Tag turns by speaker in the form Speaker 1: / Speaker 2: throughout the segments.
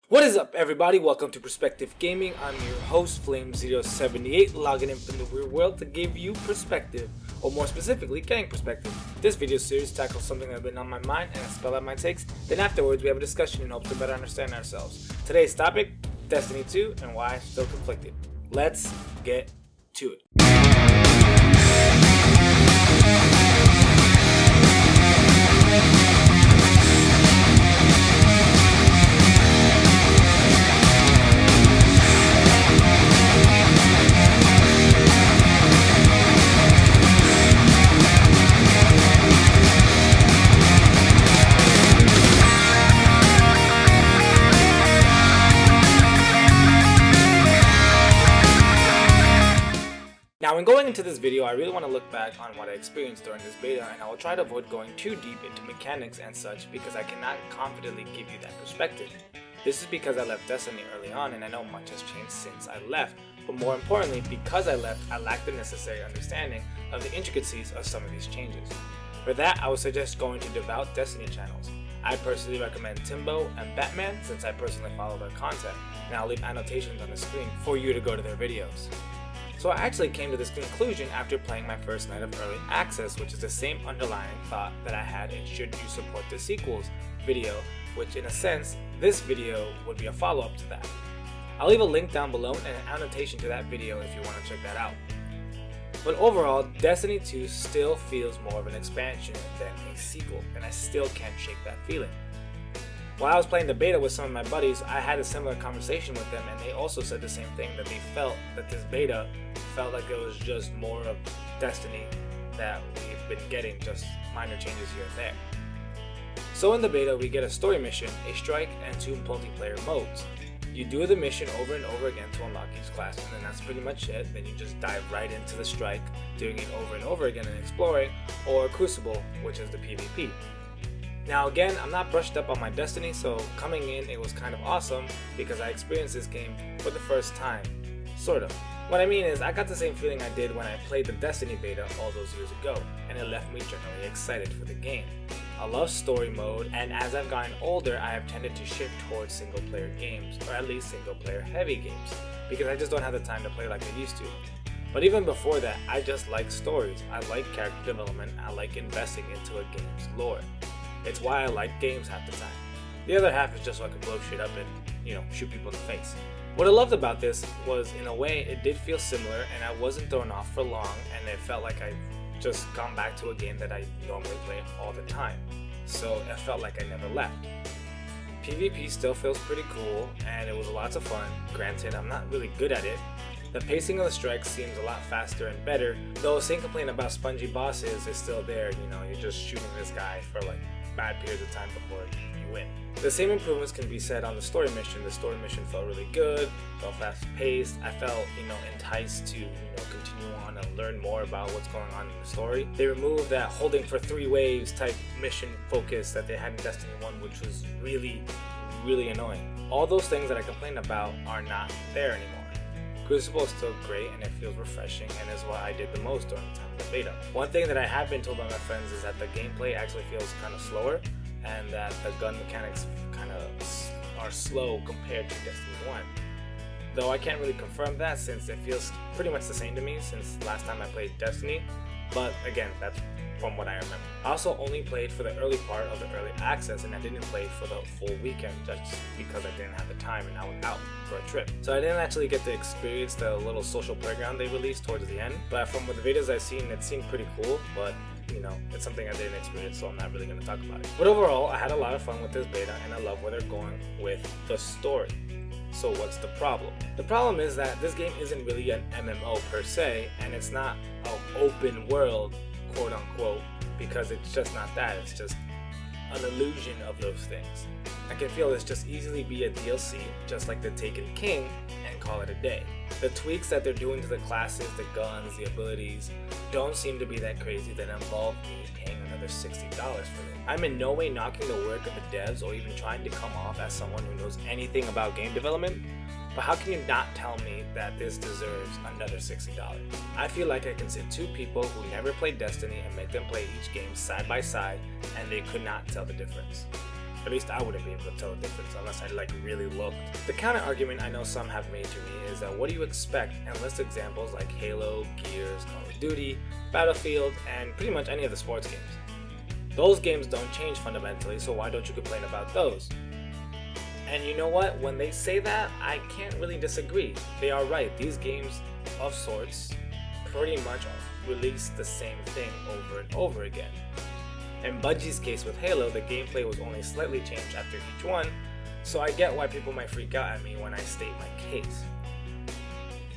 Speaker 1: What is up, everybody? Welcome to Perspective Gaming. I'm your host, Flame078, logging in from the real world to give you perspective, or more specifically, getting perspective. This video series tackles something that's been on my mind and I spell out my takes. Then afterwards, we have a discussion in hopes to better understand ourselves. Today's topic, Destiny 2 and why I'm still conflicted. Let's get to it. Now, when going into this video, I really want to look back on what I experienced during this beta, and I will try to avoid going too deep into mechanics and such because I cannot confidently give you that perspective. This is because I left Destiny early on and I know much has changed since I left, but more importantly, because I left, I lacked the necessary understanding of the intricacies of some of these changes. For that, I would suggest going to devout Destiny channels. I personally recommend Timbo and Batman since I personally follow their content, and I'll leave annotations on the screen for you to go to their videos. So I actually came to this conclusion after playing my first night of early access, which is the same underlying thought that I had in Should You Support the Sequels video, which in a sense, this video would be a follow-up to that. I'll leave a link down below and an annotation to that video if you want to check that out. But overall, Destiny 2 still feels more of an expansion than a sequel, and I still can't shake that feeling. While I was playing the beta with some of my buddies, I had a similar conversation with them, and they also said the same thing, that they felt that this beta felt like it was just more of Destiny that we've been getting, just minor changes here and there. So in the beta, we get a story mission, a strike, and 2 multiplayer modes. You do the mission over and over again to unlock each class, and then that's pretty much it. Then you just dive right into the strike, doing it over and over again and exploring, or Crucible, which is the PvP. Now again, I'm not brushed up on my Destiny, so coming in it was kind of awesome because I experienced this game for the first time, sort of. What I mean is, I got the same feeling I did when I played the Destiny beta all those years ago, and it left me generally excited for the game. I love story mode, and as I've gotten older, I have tended to shift towards single player games, or at least single player heavy games, because I just don't have the time to play like I used to. But even before that, I just like stories, I like character development, I like investing into a game's lore. It's why I like games half the time. The other half is just so I can blow shit up and, shoot people in the face. What I loved about this was, in a way, it did feel similar and I wasn't thrown off for long, and it felt like I just gone back to a game that I normally play all the time. So it felt like I never left. PvP still feels pretty cool and it was lots of fun. Granted, I'm not really good at it. The pacing of the strikes seems a lot faster and better, though same complaint about spongy bosses is still there. You're just shooting this guy for bad periods of time before you win. The same improvements can be said on the story mission. The story mission felt really good, felt fast paced. I felt, enticed to, continue on and learn more about what's going on in the story. They removed that holding for 3 waves type mission focus that they had in Destiny 1, which was really, really annoying. All those things that I complained about are not there anymore. Crucible is still great and it feels refreshing, and is what I did the most during the time of the beta. One thing that I have been told by my friends is that the gameplay actually feels kind of slower, and that the gun mechanics kind of are slow compared to Destiny 1. Though I can't really confirm that since it feels pretty much the same to me since last time I played Destiny, but again, that's from what I remember. I also only played for the early part of the early access, and I didn't play for the full weekend just because I didn't have the time and I was out for a trip. So I didn't actually get to experience the little social playground they released towards the end, but from the videos I've seen, it seemed pretty cool, but it's something I didn't experience, so I'm not really going to talk about it. But overall, I had a lot of fun with this beta, and I love where they're going with the story. So what's the problem? The problem is that this game isn't really an MMO per se, and it's not an open world, quote unquote, because it's just not that. It's just an illusion of those things. I can feel this just easily be a DLC, just like the Taken King, and call it a day. The tweaks that they're doing to the classes, the guns, the abilities, don't seem to be that crazy that involve me paying another $60 for them. I'm in no way knocking the work of the devs or even trying to come off as someone who knows anything about game development, but how can you not tell me that this deserves another $60? I feel like I can sit 2 people who never played Destiny and make them play each game side by side, and they could not tell the difference. At least I wouldn't be able to tell the difference unless I like really looked. The counter argument I know some have made to me is that what do you expect, and list examples like Halo, Gears, Call of Duty, Battlefield, and pretty much any of the sports games. Those games don't change fundamentally, so why don't you complain about those? And you know what? When they say that, I can't really disagree. They are right. These games of sorts pretty much release the same thing over and over again. In Bungie's case with Halo, the gameplay was only slightly changed after each one, so I get why people might freak out at me when I state my case.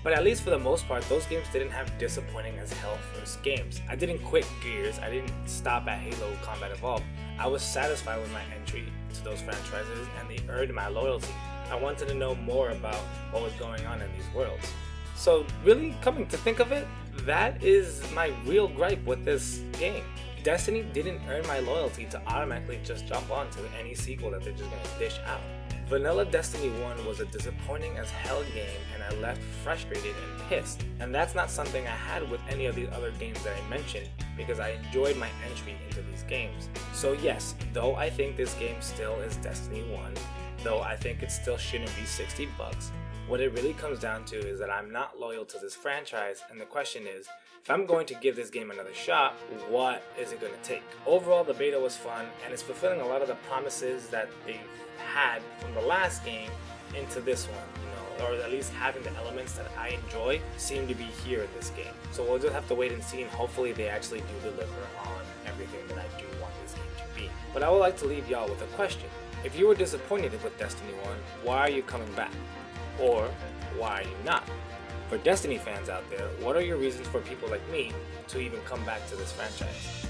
Speaker 1: But at least for the most part, those games didn't have disappointing as hell first games. I didn't quit Gears, I didn't stop at Halo Combat Evolved. I was satisfied with my entry to those franchises and they earned my loyalty. I wanted to know more about what was going on in these worlds. So really, coming to think of it, that is my real gripe with this game. Destiny didn't earn my loyalty to automatically just jump onto any sequel that they're just gonna dish out. Vanilla Destiny 1 was a disappointing as hell game and I left frustrated and pissed. And that's not something I had with any of the other games that I mentioned because I enjoyed my entry into these games. So yes, though I think this game still is Destiny 1, though I think it still shouldn't be $60, what it really comes down to is that I'm not loyal to this franchise, and the question is, if I'm going to give this game another shot, what is it going to take? Overall, the beta was fun, and it's fulfilling a lot of the promises that they've had from the last game into this one, or at least having the elements that I enjoy seem to be here in this game. So we'll just have to wait and see, and hopefully they actually do deliver on everything that I do want this game to be. But I would like to leave y'all with a question. If you were disappointed with Destiny 1, why are you coming back? Or why are you not? For Destiny fans out there, what are your reasons for people like me to even come back to this franchise?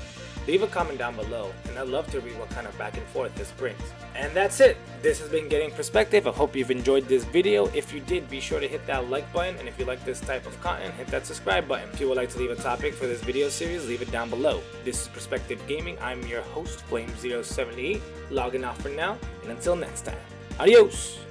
Speaker 1: Leave a comment down below, and I'd love to read what kind of back and forth this brings. And that's it! This has been Getting Perspective. I hope you've enjoyed this video. If you did, be sure to hit that like button, and if you like this type of content, hit that subscribe button. If you would like to leave a topic for this video series, leave it down below. This is Perspective Gaming. I'm your host, Flame078, logging off for now, and until next time, adios!